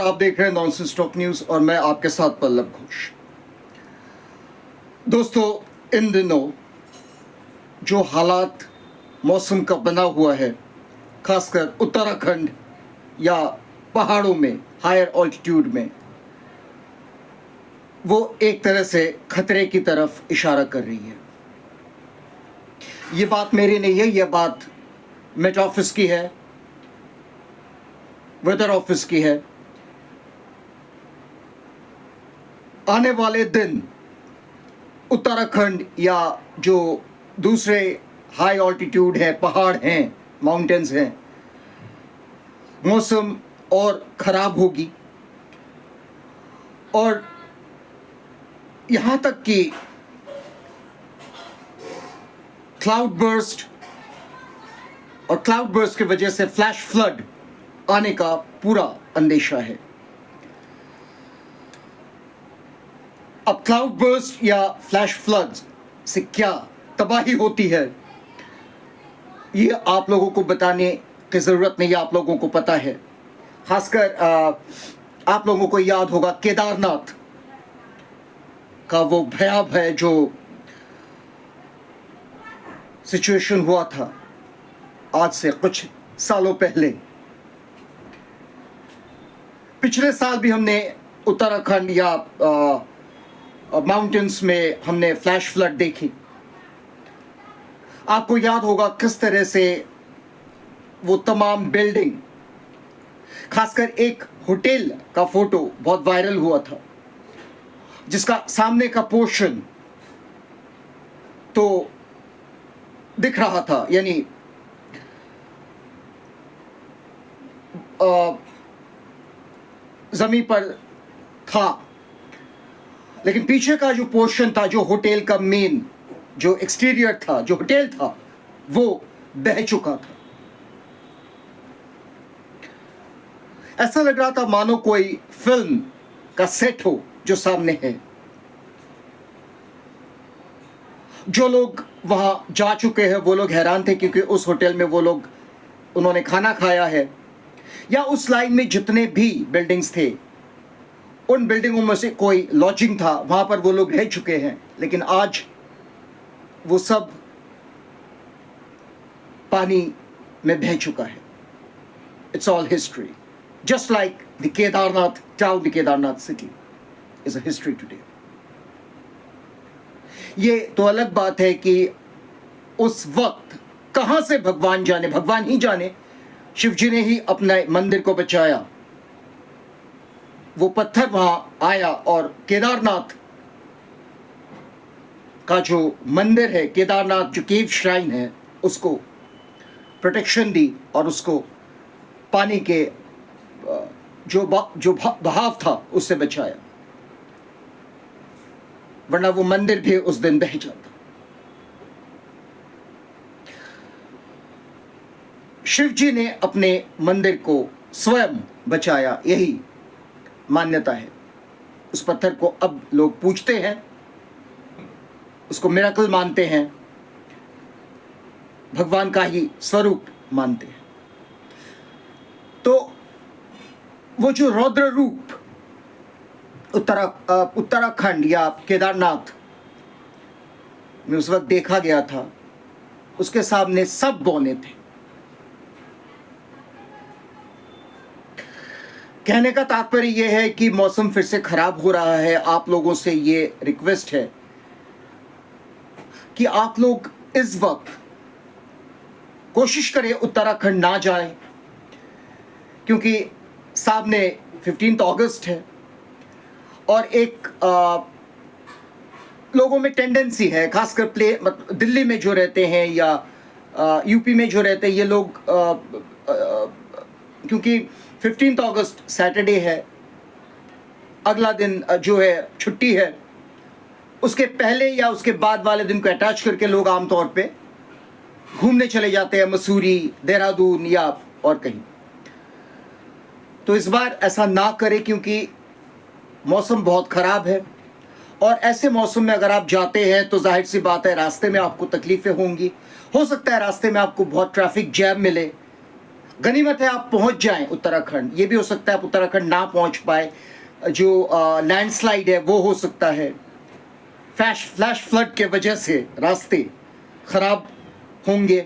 आप देख रहे हैं नॉनसेंस टॉक न्यूज और मैं आपके साथ पल्लव घोष। दोस्तों, इन दिनों जो हालात मौसम का बना हुआ है, खासकर उत्तराखंड या पहाड़ों में, हायर ऑल्टीट्यूड में, वो एक तरह से खतरे की तरफ इशारा कर रही है। ये बात मेरी नहीं है, यह बात मेट ऑफिस की है, वेदर ऑफिस की है। आने वाले दिन उत्तराखंड या जो दूसरे हाई ऑल्टीट्यूड है, पहाड़ हैं, माउंटेन्स हैं, मौसम और ख़राब होगी और यहाँ तक कि क्लाउड बर्स्ट की वजह से फ्लैश फ्लड आने का पूरा अंदेशा है। अब क्लाउड बर्स्ट या फ्लैश फ्लड्स से क्या तबाही होती है, ये आप लोगों को बताने की ज़रूरत नहीं है, आप लोगों को पता है। खासकर आप लोगों को याद होगा केदारनाथ का वो भयावह जो सिचुएशन हुआ था आज से कुछ सालों पहले। पिछले साल भी हमने उत्तराखंड या माउंटेन्स में हमने फ्लैश फ्लड देखी। आपको याद होगा किस तरह से वो तमाम बिल्डिंग, खासकर एक होटल का फोटो बहुत वायरल हुआ था, जिसका सामने का पोर्शन तो दिख रहा था, यानी जमीन पर था, लेकिन पीछे का जो पोर्शन था, जो होटल का मेन जो एक्सटीरियर था, जो होटल था, वो बह चुका था। ऐसा लग रहा था मानो कोई फिल्म का सेट हो जो सामने है। जो लोग वहां जा चुके हैं वो लोग हैरान थे, क्योंकि उस होटल में वो लोग, उन्होंने खाना खाया है, या उस लाइन में जितने भी बिल्डिंग्स थे, उन बिल्डिंगों में से कोई लॉजिंग था, वहां पर वो लोग रह चुके हैं। लेकिन आज वो सब पानी में बह चुका है। It's all history, just like the Kedarnath town, the Kedarnath city is a history today. ये तो अलग बात है कि उस वक्त कहां से भगवान जाने, भगवान ही जाने, शिव जी ने ही अपने मंदिर को बचाया। वो पत्थर वहां आया और केदारनाथ का जो मंदिर है, केदारनाथ जो केव श्राइन है, उसको प्रोटेक्शन दी और उसको पानी के जो बहाव था उससे बचाया, वरना वो मंदिर भी उस दिन बह जाता। शिव जी ने अपने मंदिर को स्वयं बचाया, यही मान्यता है। उस पत्थर को अब लोग पूजते हैं, उसको मिरेकल मानते हैं, भगवान का ही स्वरूप मानते हैं। तो वो जो रौद्र रूप उत्तराखंड या केदारनाथ में उस वक्त देखा गया था, उसके सामने सब बौने थे। कहने का तात्पर्य यह है कि मौसम फिर से खराब हो रहा है। आप लोगों से ये रिक्वेस्ट है कि आप लोग इस वक्त कोशिश करें उत्तराखंड ना जाएं, क्योंकि सामने 15 अगस्त है और एक लोगों में टेंडेंसी है, खासकर दिल्ली में जो रहते हैं या यूपी में जो रहते हैं ये लोग, क्योंकि 15 अगस्त सैटरडे है, अगला दिन जो है छुट्टी है, उसके पहले या उसके बाद वाले दिन को अटैच करके लोग आमतौर पे घूमने चले जाते हैं, मसूरी, देहरादून या और कहीं। तो इस बार ऐसा ना करें, क्योंकि मौसम बहुत ख़राब है और ऐसे मौसम में अगर आप जाते हैं तो जाहिर सी बात है रास्ते में आपको तकलीफ़ें होंगी। हो सकता है रास्ते में आपको बहुत ट्रैफिक जैम मिले, गनीमत है आप पहुंच जाएं उत्तराखंड, ये भी हो सकता है आप उत्तराखंड ना पहुंच पाए, जो लैंडस्लाइड है वो हो सकता है, फ्लैश फ्लड के वजह से रास्ते खराब होंगे,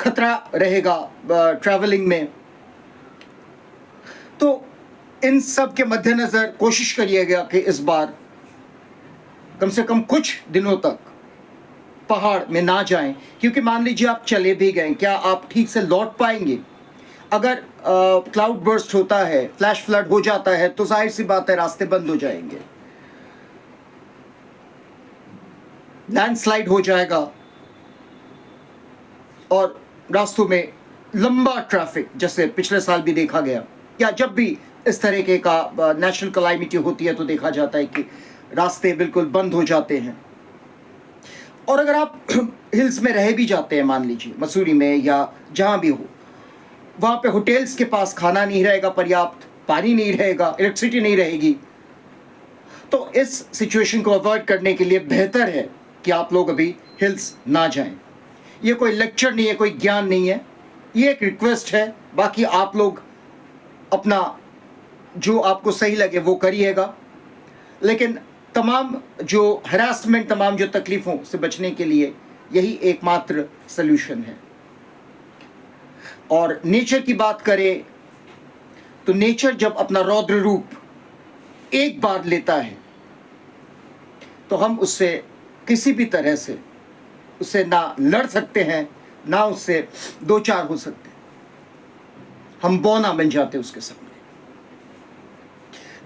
खतरा रहेगा ट्रैवलिंग में। तो इन सब के मद्देनज़र कोशिश करिएगा कि इस बार कम से कम कुछ दिनों तक पहाड़ में ना जाएं, क्योंकि मान लीजिए आप चले भी गए, क्या आप ठीक से लौट पाएंगे? अगर क्लाउड बर्स्ट होता है, फ्लैश फ्लड हो जाता है, तो जाहिर सी बात है रास्ते बंद हो जाएंगे, लैंडस्लाइड हो जाएगा और रास्तों में लंबा ट्रैफिक, जैसे पिछले साल भी देखा गया, या जब भी इस तरीके का नेशनल कैलामिटी होती है तो देखा जाता है कि रास्ते बिल्कुल बंद हो जाते हैं। और अगर आप हिल्स में रह भी जाते हैं, मान लीजिए मसूरी में या जहाँ भी हो, वहाँ पे होटल्स के पास खाना नहीं रहेगा पर्याप्त, पानी नहीं रहेगा, इलेक्ट्रिसिटी नहीं रहेगी, तो इस सिचुएशन को अवॉइड करने के लिए बेहतर है कि आप लोग अभी हिल्स ना जाएं। ये कोई लेक्चर नहीं है, कोई ज्ञान नहीं है, ये एक रिक्वेस्ट है। बाकी आप लोग अपना जो आपको सही लगे वो करिएगा, लेकिन तमाम जो हरासमेंट, तमाम जो तकलीफ़ों से बचने के लिए यही एकमात्र सल्यूशन है। और नेचर की बात करें तो नेचर जब अपना रौद्र रूप एक बार लेता है तो हम उससे किसी भी तरह से उससे ना लड़ सकते हैं, ना उससे दो चार हो सकते, हम बौना बन जाते उसके सामने।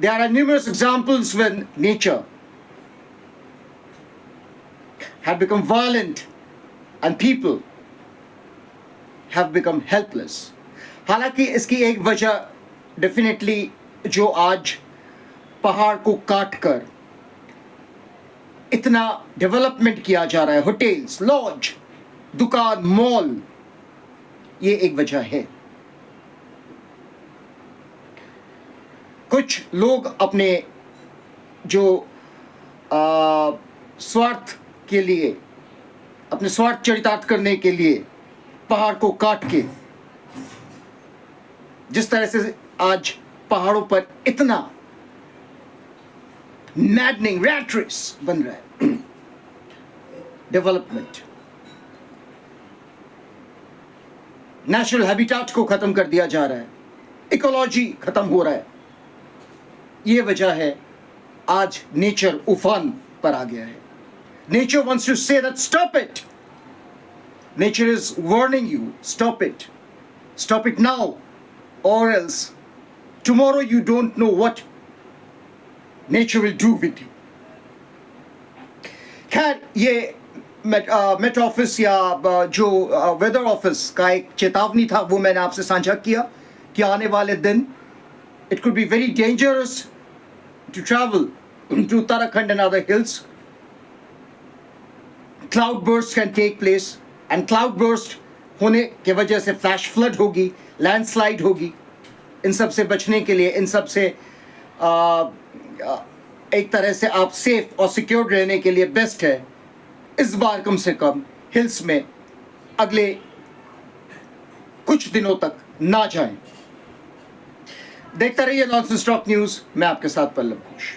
There are numerous examples when nature had become violent and people have become helpless. हालांकि इसकी एक वजह डेफिनेटली जो आज पहाड़ को काट कर इतना डेवलपमेंट किया जा रहा है, होटल्स, लॉज, दुकान, मॉल, ये एक वजह है। कुछ लोग अपने जो स्वार्थ के लिए, अपने स्वार्थ चरितार्थ करने के लिए पहाड़ को काट के, जिस तरह से आज पहाड़ों पर इतना मैडनिंग रैट रेस बन रहा है, डेवलपमेंट, नेचुरल हैबिटेट को खत्म कर दिया जा रहा है, इकोलॉजी खत्म हो रहा है, ये वजह है आज नेचर उफान पर आ गया है। Nature wants to say that stop it. Nature is warning you, stop it. Stop it now, or else tomorrow you don't know what nature will do with you. खैर, ये मेट ऑफिस या जो weather office का एक चेतावनी था, वो मैंने आपसे साझा किया कि आने वाले दिन it could be very dangerous to travel to Uttarakhand and other hills. Cloud bursts can take place, and cloud burst होने के वजह से फ्लैश फ्लड होगी, लैंडस्लाइड होगी। इन सब से बचने के लिए, इन सब से एक तरह से आप सेफ और सिक्योर रहने के लिए बेस्ट है इस बार कम से कम हिल्स में अगले कुछ दिनों तक ना जाएं। देखते रहिए नॉनसेंस टॉक न्यूज़, मैं आपके साथ पल्लव घोष।